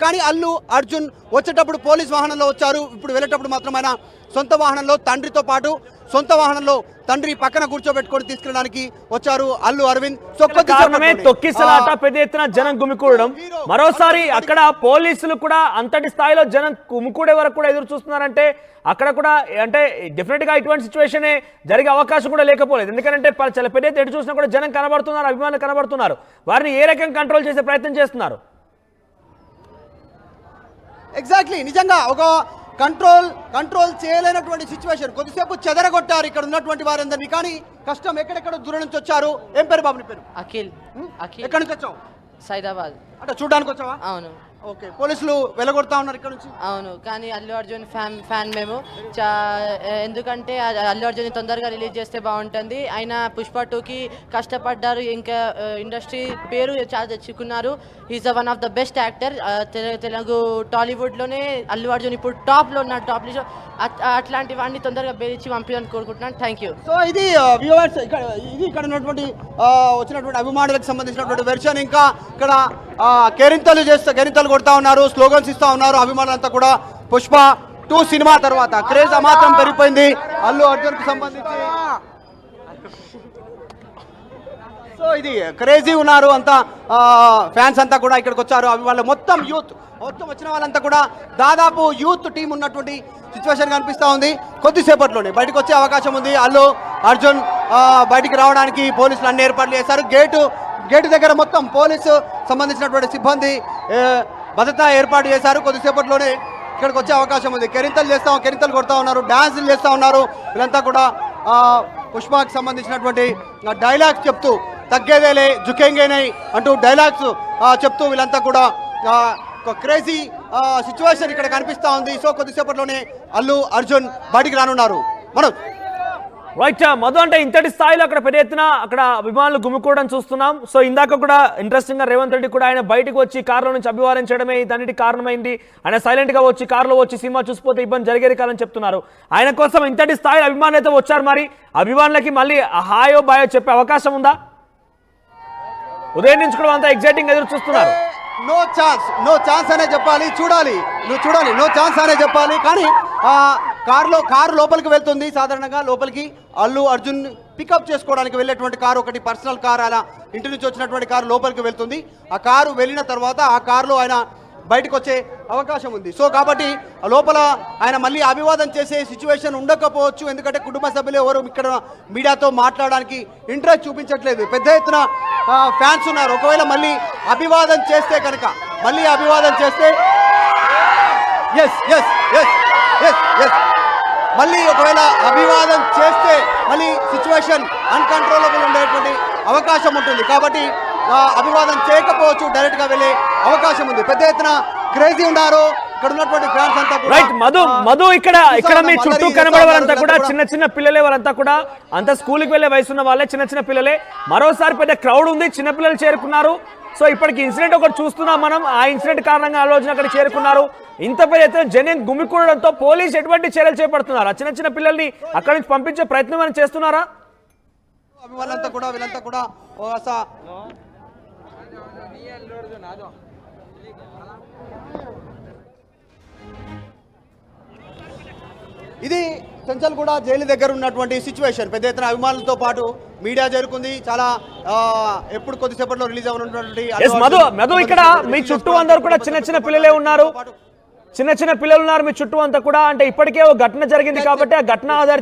కానీ అల్లు అర్జున్ వచ్చేటప్పుడు పోలీస్ వాహనంలో వచ్చారు. ఇప్పుడు వెళ్ళేటప్పుడు మాత్రం ఆయన సొంత వాహనంలో తండ్రితో పాటు సొంత వాహనంలో తండ్రి పక్కన కూర్చోబెట్టుకొని తీసుకెళ్ళడానికి వచ్చారు అల్లు అరవింద్. తొక్కిసలాట, పెద్ద ఎత్తున జనం గుమికూడడం, మరోసారి అక్కడ పోలీసులు కూడా అంతటి స్థాయిలో జనం గుమికూడే వరకు కూడా ఎదురు చూస్తున్నారంటే అక్కడ కూడా అంటే డెఫినెట్ గా ఇటువంటి సిచ్యువేషన్ జరిగే అవకాశం కూడా లేకపోలేదు. ఎందుకంటే చాలా పెద్ద ఎత్తు ఎటు చూసినా కూడా జనం కనబడుతున్నారు, అభిమానులు కనబడుతున్నారు. వారిని ఏ రకంగా కంట్రోల్ చేసే ప్రయత్నం చేస్తున్నారు? ఎగ్జాక్ట్లీ, నిజంగా ఒక కంట్రోల్ చేయలేనటువంటి సిచ్యువేషన్. కొద్దిసేపు చెదరగొట్టారు ఇక్కడ ఉన్నటువంటి వారందరినీ. కానీ కష్టం. ఎక్కడెక్కడ దూరం నుంచి వచ్చారు? ఏం పేరు బాబు నీ పేరు? అఖిల్. ఎక్కడి నుంచి వచ్చావు? సైదాబాద్. అంటే చూడడానికి వచ్చావా? అవును. ఓకే, పోలీసులు వెళ్ళగొడతా ఉన్నారు ఇక్కడ నుంచి. అవును, కానీ అల్లు అర్జున్ ఫ్యాన్ మేము. ఎందుకంటే అల్లు అర్జున్ తొందరగా రిలీజ్ చేస్తే బాగుంటుంది. ఆయన పుష్ప 2కి కష్టపడ్డారు, ఇంకా ఇండస్ట్రీ పేరు చాలా తెచ్చుకున్నారు. Is one of the best actor. Telugu టాలీవుడ్లోనే అల్లు అర్జున్ ఇప్పుడు టాప్లో ఉన్నాడు, టాప్ లిస్ట్. అట్లాంటి వాడిని తొందరగా బెదిరించి పంపించాలని కోరుకుంటున్నాను. Thank you. సో ఇది వ్యూవర్స్, ఇక్కడ ఉన్నటువంటి వచ్చినటువంటి అభిమానులకు సంబంధించినటువంటి వెర్షన్. ఇంకా ఇక్కడ కేరింతలు కొడతా ఉన్నారు, స్లోగన్స్ ఇస్తా ఉన్నారు అభిమానులంతా కూడా. పుష్ప 2 సినిమా తర్వాత క్రేజ్ మాత్రం పెరిగిపోయింది అల్లు అర్జున్ కు సంబంధించి. సో ఇది క్రేజీ ఉన్నారు అంతా, ఫ్యాన్స్ అంతా కూడా ఇక్కడికి వచ్చారు. అభిమానులు మొత్తం వచ్చిన వాళ్ళంతా కూడా దాదాపు యూత్ టీం ఉన్నటువంటి సిచ్యువేషన్ కనిపిస్తూ ఉంది. కొద్దిసేపట్లోనే బయటకు వచ్చే అవకాశం ఉంది. అల్లు అర్జున్ బయటికి రావడానికి పోలీసులు అన్ని ఏర్పాట్లు చేశారు. గేటు దగ్గర మొత్తం పోలీసు సంబంధించినటువంటి సిబ్బంది భద్రత ఏర్పాటు చేశారు. కొద్దిసేపట్లోనే ఇక్కడికి వచ్చే అవకాశం ఉంది. కెరింతలు కొడతా ఉన్నారు, డాన్సులు చేస్తూ ఉన్నారు. వీళ్ళంతా కూడా పుష్పకి సంబంధించినటువంటి డైలాగ్స్ చెప్తూ తగ్గేదేలే జుకేంగేనే అంటూ డైలాగ్స్ చెప్తూ వీళ్ళంతా కూడా క్రేజీ సిచ్యువేషన్ ఇక్కడ కనిపిస్తూ ఉంది. సో కొద్దిసేపట్లోనే అల్లు అర్జున్ బయటికి రానున్నారు. మనం రైట్ మధు, అంటే ఇంతటి స్థాయిలో అక్కడ పెద్ద ఎత్తున అక్కడ అభిమానులు గుమికూడడం చూస్తున్నాం. సో ఇందాక కూడా ఇంట్రెస్టింగ్ గా రేవంత్ రెడ్డి కూడా ఆయన బయటకు వచ్చి కారులో నుంచి అభివారించడమే దానికి కారణమైంది. ఆయన సైలెంట్ గా వచ్చి కారులో వచ్చి సినిమా చూసిపోతే ఇబ్బంది జరిగేది కాదని చెప్తున్నారు. ఆయన కోసం ఇంతటి స్థాయిలో అభిమానులు అయితే వచ్చారు. మరి అభిమానులకి మళ్ళీ హాయో బాయో చెప్పే అవకాశం ఉందా? ఉదయం నుంచి కూడా అంతా ఎగ్జైటింగ్ ఎదురు చూస్తున్నారు. నో ఛాన్స్ అనే చెప్పాలి. చూడాలి, నో ఛాన్స్ అనే చెప్పాలి. కానీ కారు లోపలికి వెళ్తుంది. సాధారణంగా లోపలికి అల్లు అర్జున్ పికప్ చేసుకోవడానికి వెళ్ళేటువంటి కారు ఒకటి, పర్సనల్ కార్, అలా ఇంటి నుంచి వచ్చినటువంటి కారు లోపలికి వెళ్తుంది. ఆ కారు వెళ్ళిన తర్వాత ఆ కారులో ఆయన బయటకు వచ్చే అవకాశం ఉంది. సో కాబట్టి లోపల ఆయన మళ్ళీ అభివాదం చేసే సిచ్యువేషన్ ఉండకపోవచ్చు. ఎందుకంటే కుటుంబ సభ్యులు ఎవరు ఇక్కడ మీడియాతో మాట్లాడడానికి ఇంట్రెస్ట్ చూపించట్లేదు. పెద్ద ఎత్తున ఫ్యాన్స్ ఉన్నారు. ఒకవేళ మళ్ళీ అభివాదం చేస్తే కనుక మళ్ళీ ఒకవేళ అభివాదం చేస్తే మళ్ళీ సిచ్యువేషన్ అన్కంట్రోలబుల్ ఉండేటువంటి అవకాశం ఉంటుంది. కాబట్టి అభివాదం చేయకపోవచ్చు, డైరెక్ట్ గా వెళ్ళే అవకాశం ఉంది. పెద్ద ఎత్తున క్రేజీ ఉన్నారు ఇక్కడ ఉన్నటువంటి ఫ్యాన్స్ అంతా. రైట్ మధు, ఇక్కడ మీ చుట్టూ కనబడే వాళ్ళంతా కూడా చిన్న పిల్లలే, వాళ్ళంతా కూడా అంత స్కూల్కి వెళ్ళే వయసు ఉన్న వాళ్ళే, చిన్న పిల్లలే. మరోసారి పెద్ద క్రౌడ్ ఉంది, చిన్న పిల్లలు చేరుకున్నారు. సో ఇప్పటికి ఇన్సిడెంట్ ఒకటి చూస్తున్నాం మనం. ఆ ఇన్సిడెంట్ కారణంగా ఆలోచన అక్కడ చేరుకున్నారు. ఇంత పెద్ద ఎత్తున జనం గుమికూడడంతో పోలీసు ఎటువంటి చర్యలు చేపడుతున్నారు? చిన్న పిల్లల్ని అక్కడి నుంచి పంపించే ప్రయత్నం అని చేస్తున్నారా? వీళ్ళంతా కూడా ఇది చెంచల్గూడ జైలు దగ్గర ఉన్నటువంటి సిచ్యువేషన్. పెద్ద ఎత్తున అభిమానులతో పాటు మీడియా చేరుకుంది. చాలా ఎప్పుడు కొద్దిసేపట్లో రిలీజ్ అవ్వనున్నటువంటి మధు, ఇక్కడ మీ చుట్టూ అందరూ కూడా చిన్న పిల్లలే ఉన్నారు, చిన్న పిల్లలు ఉన్నారు మీ చుట్టూ అంతా కూడా. అంటే ఇప్పటికే ఒక ఘటన జరిగింది కాబట్టి ఆ ఘటన ఆధారిత